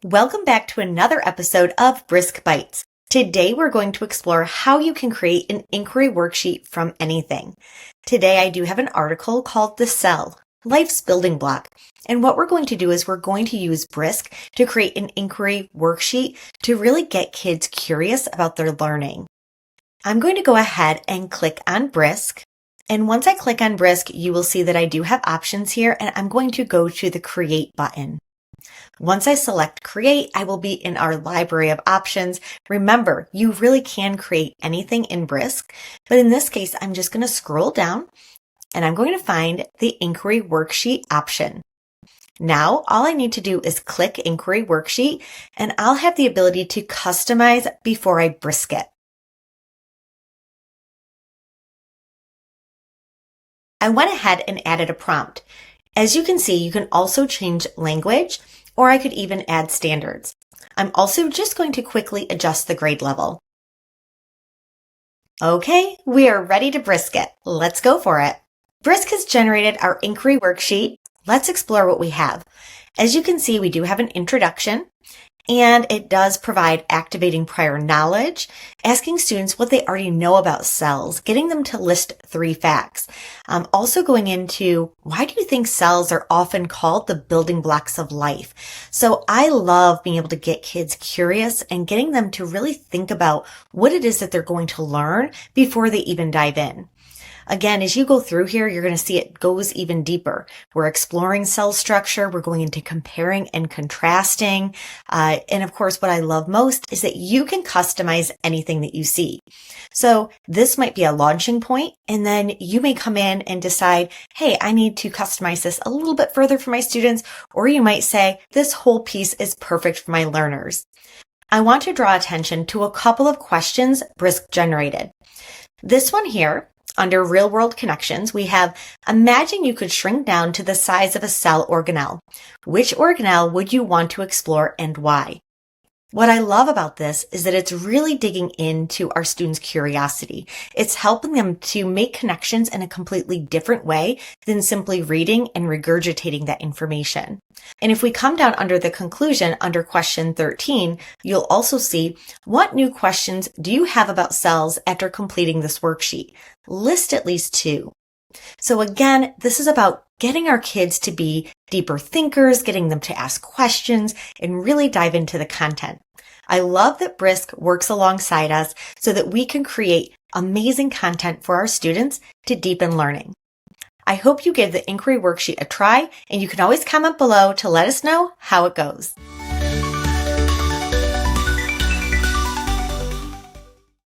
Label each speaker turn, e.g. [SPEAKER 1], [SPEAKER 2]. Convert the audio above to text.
[SPEAKER 1] Welcome back to another episode of Brisk Bites. Today we're going to explore how you can create an inquiry worksheet from anything. Today I do have an article called The Cell, Life's Building Block. And what we're going to do is we're going to use Brisk to create an inquiry worksheet to really get kids curious about their learning. I'm going to go ahead and click on Brisk. And once I click on Brisk, you will see that I do have options here, and I'm going to go to the Create button. Once I select Create, I will be in our library of options. Remember, you really can create anything in Brisk, but in this case, I'm just going to scroll down and I'm going to find the Inquiry Worksheet option. Now, all I need to do is click Inquiry Worksheet, and I'll have the ability to customize before I brisk it. I went ahead and added a prompt. As you can see, you can also change language, or I could even add standards. I'm also just going to quickly adjust the grade level. Okay, we are ready to brisk it. Let's go for it. Brisk has generated our inquiry worksheet. Let's explore what we have. As you can see, we do have an introduction, and it does provide activating prior knowledge, asking students what they already know about cells, getting them to list 3 facts. Also going into, why do you think cells are often called the building blocks of life? So I love being able to get kids curious and getting them to really think about what it is that they're going to learn before they even dive in. Again, as you go through here, you're going to see it goes even deeper. We're exploring cell structure. We're going into comparing and contrasting. And of course, what I love most is that you can customize anything that you see. So this might be a launching point, and then you may come in and decide, hey, I need to customize this a little bit further for my students. Or you might say, this whole piece is perfect for my learners. I want to draw attention to a couple of questions Brisk generated. This one here, under real world connections, we have, imagine you could shrink down to the size of a cell organelle. Which organelle would you want to explore and why? What I love about this is that it's really digging into our students' curiosity. It's helping them to make connections in a completely different way than simply reading and regurgitating that information. And if we come down under the conclusion, under question 13, you'll also see, what new questions do you have about cells after completing this worksheet? List at least 2. So again, this is about getting our kids to be deeper thinkers, getting them to ask questions, and really dive into the content. I love that Brisk works alongside us so that we can create amazing content for our students to deepen learning. I hope you give the inquiry worksheet a try, and you can always comment below to let us know how it goes.